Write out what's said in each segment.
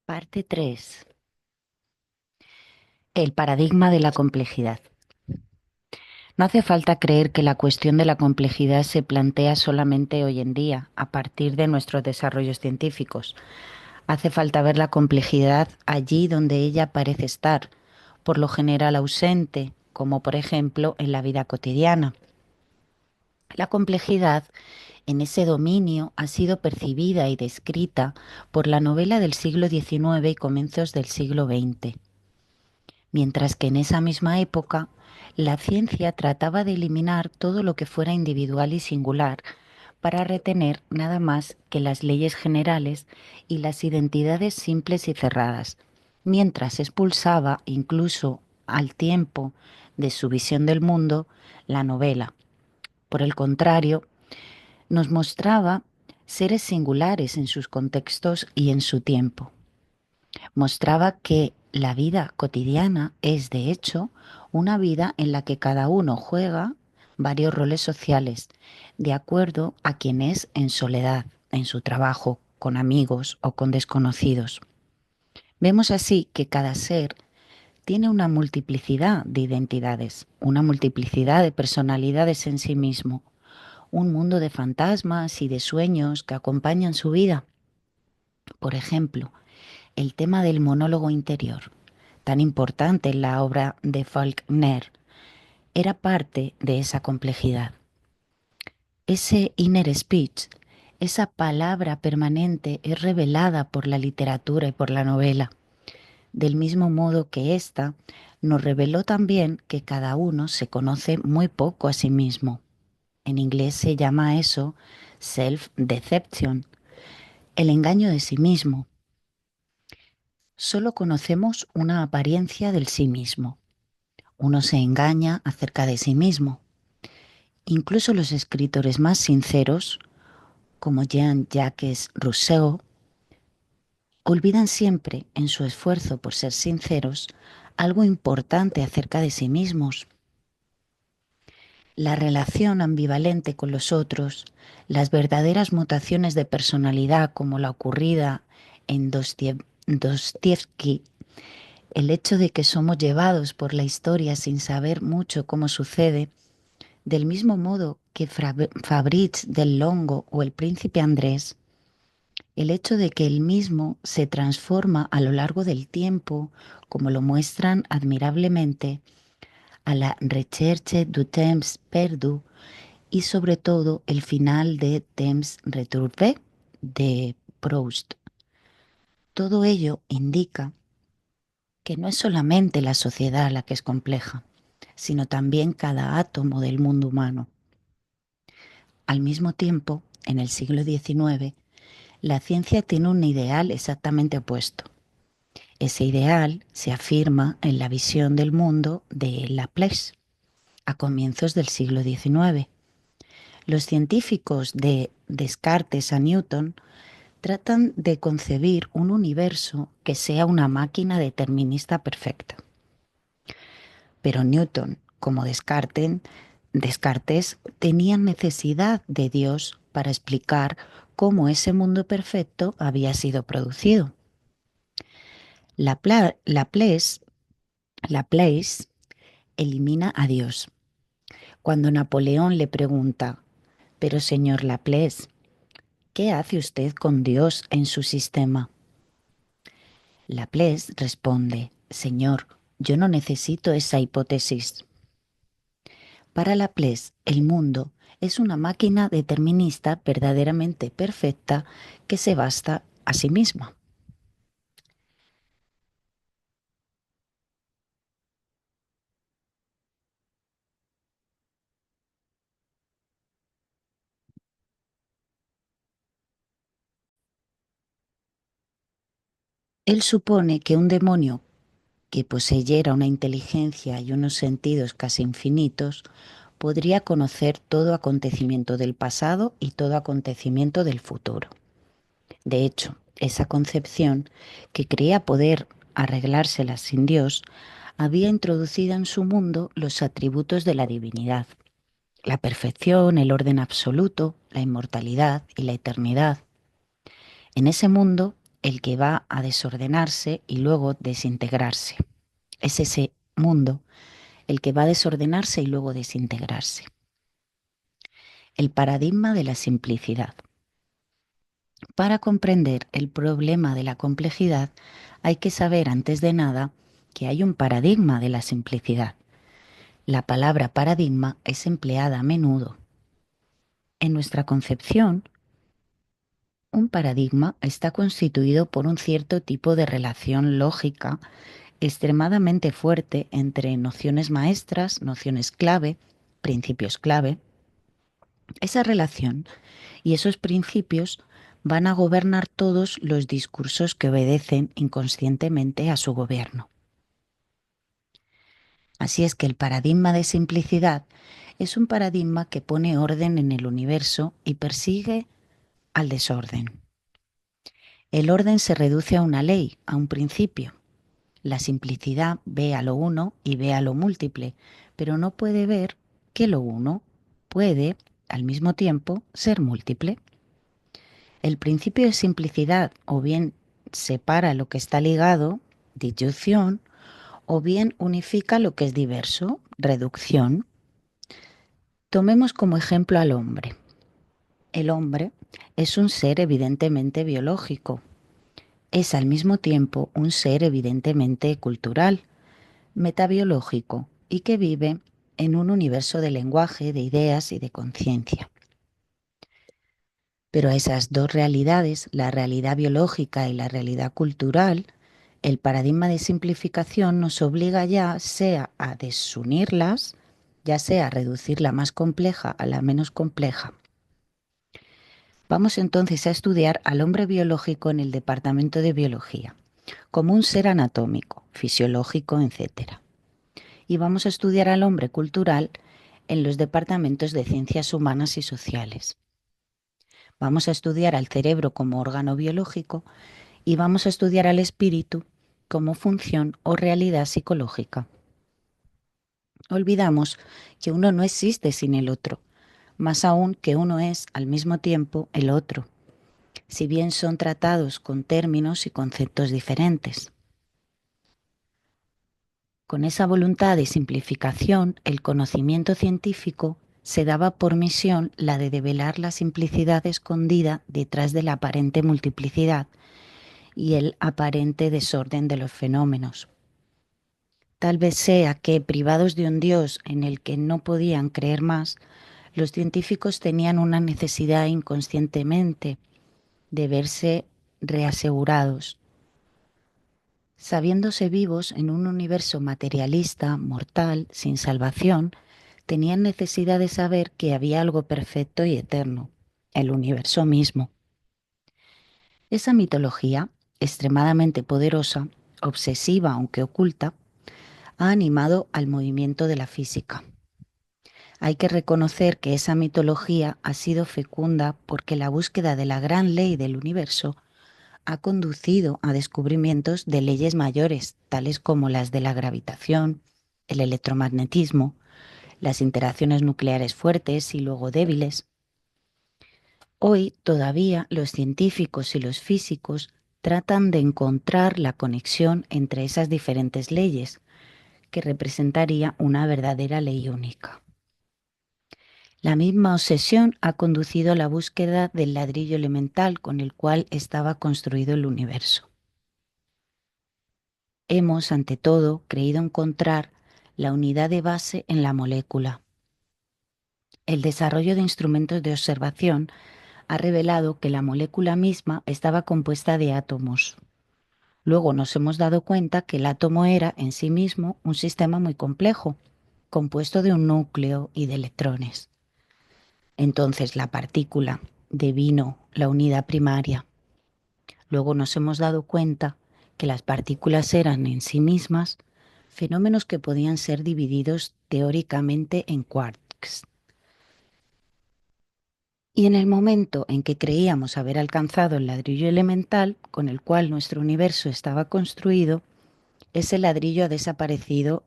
Parte 3. El paradigma de la complejidad. No hace falta creer que la cuestión de la complejidad se plantea solamente hoy en día, a partir de nuestros desarrollos científicos. Hace falta ver la complejidad allí donde ella parece estar, por lo general ausente, como por ejemplo en la vida cotidiana. La complejidad en ese dominio ha sido percibida y descrita por la novela del siglo XIX y comienzos del siglo XX. Mientras que en esa misma época la ciencia trataba de eliminar todo lo que fuera individual y singular para retener nada más que las leyes generales y las identidades simples y cerradas, mientras expulsaba incluso al tiempo de su visión del mundo la novela. Por el contrario, nos mostraba seres singulares en sus contextos y en su tiempo. Mostraba que la vida cotidiana es, de hecho, una vida en la que cada uno juega varios roles sociales, de acuerdo a quien es en soledad, en su trabajo, con amigos o con desconocidos. Vemos así que cada ser tiene una multiplicidad de identidades, una multiplicidad de personalidades en sí mismo, un mundo de fantasmas y de sueños que acompañan su vida. Por ejemplo, el tema del monólogo interior, tan importante en la obra de Faulkner, era parte de esa complejidad. Ese inner speech, esa palabra permanente, es revelada por la literatura y por la novela, del mismo modo que ésta nos reveló también que cada uno se conoce muy poco a sí mismo. En inglés se llama eso self-deception, el engaño de sí mismo. Solo conocemos una apariencia del sí mismo. Uno se engaña acerca de sí mismo. Incluso los escritores más sinceros, como Jean-Jacques Rousseau, olvidan siempre, en su esfuerzo por ser sinceros, algo importante acerca de sí mismos. La relación ambivalente con los otros, las verdaderas mutaciones de personalidad como la ocurrida en Dostoyevsky, el hecho de que somos llevados por la historia sin saber mucho cómo sucede, del mismo modo que Fabrizio del Longo o el príncipe Andrés, el hecho de que el mismo se transforma a lo largo del tiempo, como lo muestran admirablemente a la Recherche du temps perdu y sobre todo el final de Temps retrouvé de Proust. Todo ello indica que no es solamente la sociedad la que es compleja, sino también cada átomo del mundo humano. Al mismo tiempo, en el siglo XIX, la ciencia tiene un ideal exactamente opuesto. Ese ideal se afirma en la visión del mundo de Laplace, a comienzos del siglo XIX. Los científicos de Descartes a Newton tratan de concebir un universo que sea una máquina determinista perfecta. Pero Newton, como Descartes, tenían necesidad de Dios para explicar cómo ese mundo perfecto había sido producido. Laplace elimina a Dios. Cuando Napoleón le pregunta, pero señor Laplace, ¿qué hace usted con Dios en su sistema? Laplace responde, señor, yo no necesito esa hipótesis. Para Laplace, el mundo es una máquina determinista verdaderamente perfecta que se basta a sí misma. Él supone que un demonio que poseyera una inteligencia y unos sentidos casi infinitos podría conocer todo acontecimiento del pasado y todo acontecimiento del futuro. De hecho, esa concepción, que creía poder arreglárselas sin Dios, había introducido en su mundo los atributos de la divinidad, la perfección, el orden absoluto, la inmortalidad y la eternidad. En ese mundo, el que va a desordenarse y luego desintegrarse. Es ese mundo el que va a desordenarse y luego desintegrarse. El paradigma de la simplicidad. Para comprender el problema de la complejidad hay que saber antes de nada que hay un paradigma de la simplicidad. La palabra paradigma es empleada a menudo. En nuestra concepción, un paradigma está constituido por un cierto tipo de relación lógica extremadamente fuerte entre nociones maestras, nociones clave, principios clave. Esa relación y esos principios van a gobernar todos los discursos que obedecen inconscientemente a su gobierno. Así es que el paradigma de simplicidad es un paradigma que pone orden en el universo y persigue al desorden. El orden se reduce a una ley, a un principio. La simplicidad ve a lo uno y ve a lo múltiple, pero no puede ver que lo uno puede, al mismo tiempo, ser múltiple. El principio de simplicidad o bien separa lo que está ligado, disyunción, o bien unifica lo que es diverso, reducción. Tomemos como ejemplo al hombre. El hombre es un ser evidentemente biológico. Es al mismo tiempo un ser evidentemente cultural, metabiológico y que vive en un universo de lenguaje, de ideas y de conciencia. Pero a esas dos realidades, la realidad biológica y la realidad cultural, el paradigma de simplificación nos obliga ya sea a desunirlas, ya sea a reducir la más compleja a la menos compleja. Vamos entonces a estudiar al hombre biológico en el departamento de biología, como un ser anatómico, fisiológico, etc. Y vamos a estudiar al hombre cultural en los departamentos de ciencias humanas y sociales. Vamos a estudiar al cerebro como órgano biológico y vamos a estudiar al espíritu como función o realidad psicológica. Olvidamos que uno no existe sin el otro, más aún que uno es al mismo tiempo el otro, si bien son tratados con términos y conceptos diferentes. Con esa voluntad de simplificación, el conocimiento científico se daba por misión la de develar la simplicidad escondida detrás de la aparente multiplicidad y el aparente desorden de los fenómenos. Tal vez sea que, privados de un Dios en el que no podían creer más, los científicos tenían una necesidad inconscientemente de verse reasegurados. Sabiéndose vivos en un universo materialista, mortal, sin salvación, tenían necesidad de saber que había algo perfecto y eterno, el universo mismo. Esa mitología, extremadamente poderosa, obsesiva aunque oculta, ha animado al movimiento de la física. Hay que reconocer que esa mitología ha sido fecunda porque la búsqueda de la gran ley del universo ha conducido a descubrimientos de leyes mayores, tales como las de la gravitación, el electromagnetismo, las interacciones nucleares fuertes y luego débiles. Hoy todavía los científicos y los físicos tratan de encontrar la conexión entre esas diferentes leyes, que representaría una verdadera ley única. La misma obsesión ha conducido a la búsqueda del ladrillo elemental con el cual estaba construido el universo. Hemos, ante todo, creído encontrar la unidad de base en la molécula. El desarrollo de instrumentos de observación ha revelado que la molécula misma estaba compuesta de átomos. Luego nos hemos dado cuenta que el átomo era en sí mismo un sistema muy complejo, compuesto de un núcleo y de electrones. Entonces la partícula devino la unidad primaria. Luego nos hemos dado cuenta que las partículas eran en sí mismas fenómenos que podían ser divididos teóricamente en quarks. Y en el momento en que creíamos haber alcanzado el ladrillo elemental con el cual nuestro universo estaba construido, ese ladrillo ha desaparecido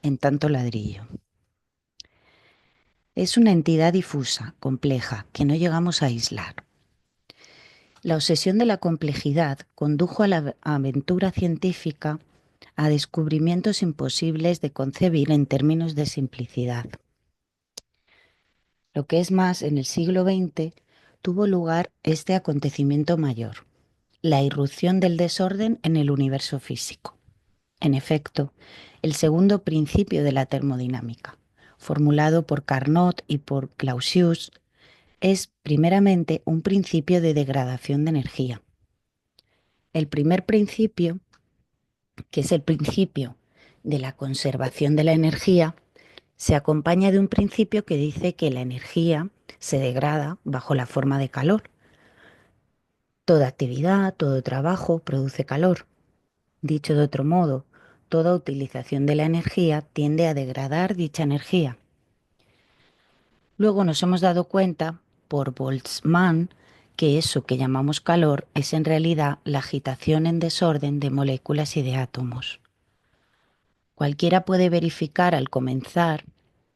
en tanto ladrillo. Es una entidad difusa, compleja, que no llegamos a aislar. La obsesión de la complejidad condujo a la aventura científica a descubrimientos imposibles de concebir en términos de simplicidad. Lo que es más, en el siglo XX tuvo lugar este acontecimiento mayor, la irrupción del desorden en el universo físico. En efecto, el segundo principio de la termodinámica, formulado por Carnot y por Clausius, es primeramente un principio de degradación de energía. El primer principio, que es el principio de la conservación de la energía, se acompaña de un principio que dice que la energía se degrada bajo la forma de calor. Toda actividad, todo trabajo produce calor. Dicho de otro modo, toda utilización de la energía tiende a degradar dicha energía. Luego nos hemos dado cuenta, por Boltzmann, que eso que llamamos calor es en realidad la agitación en desorden de moléculas y de átomos. Cualquiera puede verificar al comenzar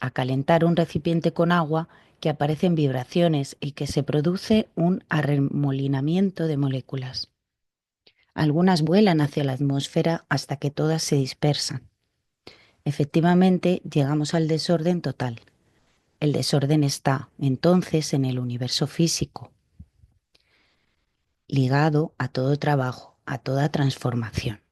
a calentar un recipiente con agua que aparecen vibraciones y que se produce un arremolinamiento de moléculas. Algunas vuelan hacia la atmósfera hasta que todas se dispersan. Efectivamente, llegamos al desorden total. El desorden está, entonces, en el universo físico, ligado a todo trabajo, a toda transformación.